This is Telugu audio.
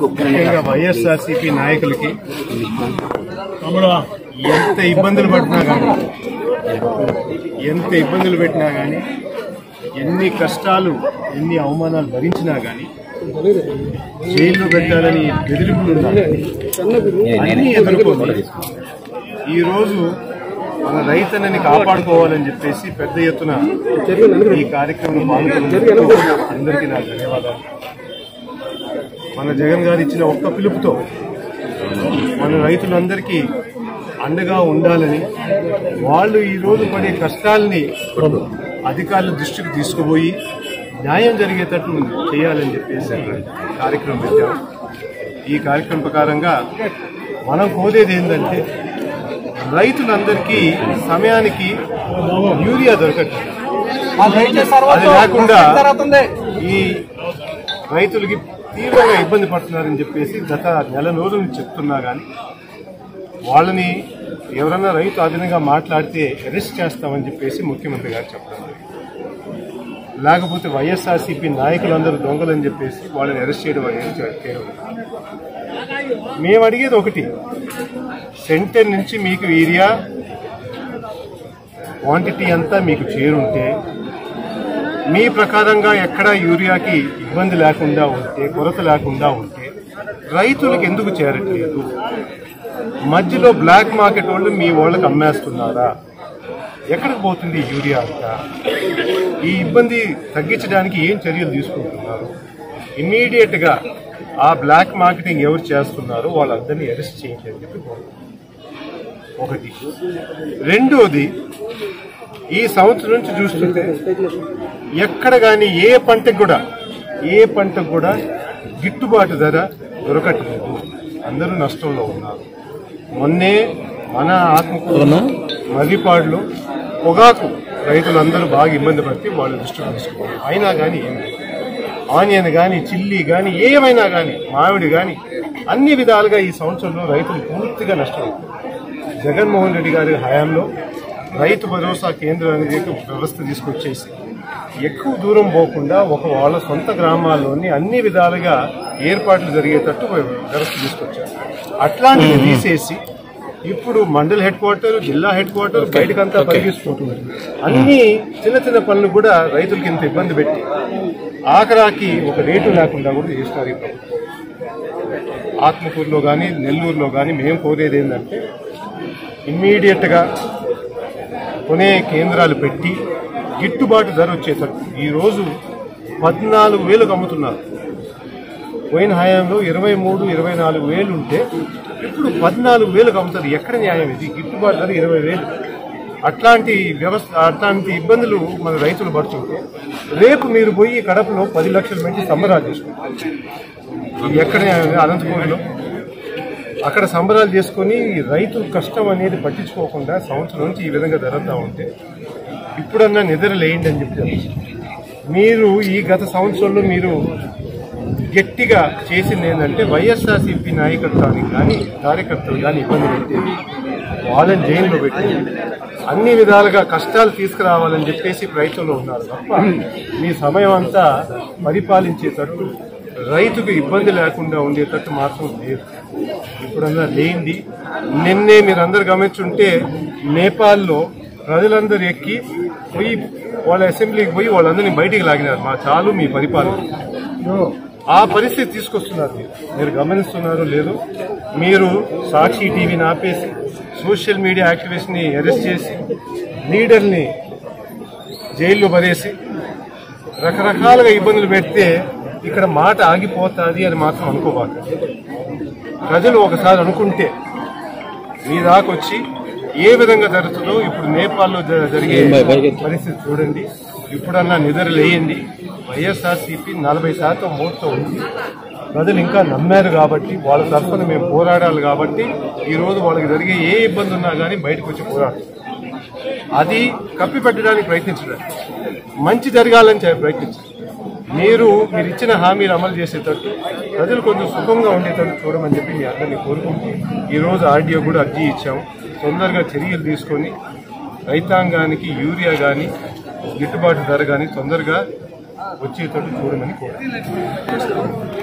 ముఖ్యంగా వైఎస్ఆర్సీపీ నాయకులకి ఎంత ఇబ్బందులు పెట్టినా కానీ ఎన్ని కష్టాలు ఎన్ని అవమానాలు భరించినా కానీ జైల్లో పెట్టాలని బెదిరింపులు అన్నీ ఎదుర్కోవాలి. ఈరోజు మన రైతన్నని కాపాడుకోవాలని చెప్పేసి పెద్ద ఎత్తున ఈ కార్యక్రమం పాల్గొన్నందుకు అందరికీ నా ధన్యవాదాలు. మన జగన్ గారు ఇచ్చిన ఒక్క పిలుపుతో మన రైతులందరికీ అండగా ఉండాలని, వాళ్ళు ఈరోజు పడే కష్టాలని అధికారుల దృష్టికి తీసుకుపోయి న్యాయం జరిగేటట్టు చేయాలని చెప్పేసి కార్యక్రమం పెట్టాం. ఈ కార్యక్రమం ప్రకారంగా మనం కోరేది ఏంటంటే రైతులందరికీ సమయానికి యూరియా దొరకట్లేదు. అది లేకుండా ఈ రైతులకి తీవ్రంగా ఇబ్బంది పడుతున్నారని చెప్పేసి గత నెల రోజుల నుంచి చెప్తున్నా కానీ వాళ్ళని ఎవరన్నా రైతు అదనంగా మాట్లాడితే అరెస్ట్ చేస్తామని చెప్పేసి ముఖ్యమంత్రి గారు చెప్పడం, లేకపోతే వైఎస్ఆర్సీపీ నాయకులందరూ దొంగలని చెప్పేసి వాళ్ళని అరెస్ట్ చేయడం అనేది కేవలం. మేము అడిగేది ఒకటి, సెంటర్ నుంచి మీకు యూరియా క్వాంటిటీ అంతా మీకు చేరుంటే, మీ ప్రకారంగా ఎక్కడ యూరియాకి ఇబ్బంది లేకుండా ఉంటే, కొరత లేకుండా ఉంటే రైతులకు ఎందుకు చేరట్లేదు? మధ్యలో బ్లాక్ మార్కెట్ వాళ్ళు మీ వాళ్ళకి అమ్మేస్తున్నారా? ఎక్కడికి పోతుంది యూరియా అంతా? ఈ ఇబ్బంది తగ్గించడానికి ఏం చర్యలు తీసుకుంటున్నారు? ఇమ్మీడియట్ గా ఆ బ్లాక్ మార్కెటింగ్ ఎవరు చేస్తున్నారో వాళ్ళందరినీ అరెస్ట్ చేయించని చెప్పి ఒకటి. రెండోది, ఈ సంవత్సరం నుంచి చూస్తుంటే ఎక్కడ కానీ ఏ పంటకు కూడా గిట్టుబాటు ధర దొరకట్లేదు. అందరూ నష్టంలో ఉన్నారు. మొన్నే మన ఆత్మకూరు మర్రిపాడులో పొగాకు రైతులందరూ బాగా ఇబ్బంది పడితే వాళ్ళు దృష్టికి తీసుకున్నారు. అయినా కానీ ఆనియన్ కానీ, చిల్లీ కానీ, ఏమైనా కానీ, మామిడి కానీ, అన్ని విధాలుగా ఈ సంవత్సరంలో రైతులు పూర్తిగా నష్టపోతారు. జగన్మోహన్ రెడ్డి గారి హయాంలో రైతు భరోసా కేంద్రం అనేది వ్యవస్థ తీసుకొచ్చేసి ఎక్కువ దూరం పోకుండా వాళ్ళ సొంత గ్రామాల్లోని అన్ని విధాలుగా ఏర్పాట్లు జరిగేటట్టు వ్యవస్థ తీసుకొచ్చారు. అట్లాంటివి తీసేసి ఇప్పుడు మండల్ హెడ్ క్వార్టర్, జిల్లా హెడ్ క్వార్టర్ బయటకంతా పరిగిస్తుంటున్నారు. అన్ని చిన్న చిన్న పనులు కూడా రైతులకి ఇంత ఇబ్బంది పెట్టి ఆఖరాకి ఒక రేటు లేకుండా కూడా చేస్తున్నారు ఈ ప్రభుత్వం. ఆత్మకూరులో కానీ, నెల్లూరులో కానీ మేము కోరేది ఏంటంటే ఇమ్మీడియట్ గా కొనే కేంద్రాలు పెట్టి గిట్టుబాటు ధర వచ్చేటట్టు. ఈరోజు 14,000కు అమ్ముతున్నారు. పోయిన హయాంలో 23-24,000 ఉంటే ఇప్పుడు 14,000కు అమ్ముతారు. ఎక్కడ న్యాయం ఇది? గిట్టుబాటు ధర 20,000. అట్లాంటి ఇబ్బందులు మన రైతులు పడుతుంటే రేపు మీరు పోయి కడపలో 10 లక్షల మంది సంబరాలు చేసుకుంటారు. ఎక్కడ అనంతపూర్లో అక్కడ సంబరాలు చేసుకుని రైతు కష్టం అనేది పట్టించుకోకుండా సంవత్సరం నుంచి ఈ విధంగా జరుగుతూ ఉంటే ఇప్పుడన్నా నిద్ర లేయండి అని చెప్తారు. మీరు ఈ గత సంవత్సరంలో మీరు గట్టిగా చేసింది ఏంటంటే వైఎస్ఆర్సీపీ నాయకత్వానికి కానీ, కార్యకర్తలు కానీ ఇబ్బంది పెట్టేది, వాళ్ళని జైల్లో పెట్టేది, అన్ని విధాలుగా కష్టాలు తీసుకురావాలని చెప్పేసి ప్రయత్నంలో ఉన్నారు తప్ప మీ సమయం అంతా పరిపాలించేటట్టు, రైతుకు ఇబ్బంది లేకుండా ఉండేటట్టు మాత్రం లేదు. ఇప్పుడన్నా లేనిది. నిన్నే మీరందరూ గమనించుంటే నేపాల్లో ప్రజలందరూ ఎక్కి పోయి వాళ్ళ అసెంబ్లీకి పోయి వాళ్ళందరినీ బయటికి లాగినారు. మా చాలు మీ పరిపాలన. ఆ పరిస్థితి తీసుకొస్తున్నారు. మీరు గమనిస్తున్నారో లేదో? మీరు సాక్షి టీవీని ఆపేసి, సోషల్ మీడియా యాక్టివిస్ట్ ని అరెస్ట్ చేసి, లీడర్ని జైల్లో పడేసి రకరకాలుగా ఇబ్బందులు పెడితే ఇక్కడ మాట ఆగిపోతుంది అని మాత్రం అనుకోబాక. ప్రజలు ఒకసారి అనుకుంటే మీ దాకొచ్చి ఏ విధంగా జరుగుతుందో ఇప్పుడు నేపాల్లో జరిగే పరిస్థితి చూడండి. ఇప్పుడన్నా నిద్ర లేయండి. వైఎస్ఆర్సీపీ 40% ఓట్తో ఉంది. ప్రజలు ఇంకా నమ్మారు కాబట్టి, వాళ్ళ తరఫున మేము పోరాడాలి కాబట్టి ఈరోజు వాళ్ళకి జరిగే ఏ ఇబ్బంది ఉన్నా కానీ బయటకు వచ్చి పోరాడాలి. అది కప్పిపెట్టడానికి ప్రయత్నించడం, మంచి జరగాలని ప్రయత్నించారు. మీరు ఇచ్చిన హామీలు అమలు చేసేటట్టు, ప్రజలు కొంచెం సుఖంగా ఉండేటట్టు చూడమని చెప్పి మీ అందరినీ కోరుకుంటూ ఈరోజు ఆర్డీఓ కూడా అర్జీ ఇచ్చాము. తొందరగా చర్యలు తీసుకొని రైతాంగానికి యూరియా కానీ, గిట్టుబాటు ధర కానీ తొందరగా వచ్చేటట్టు చూడమని కోరుతున్నాను.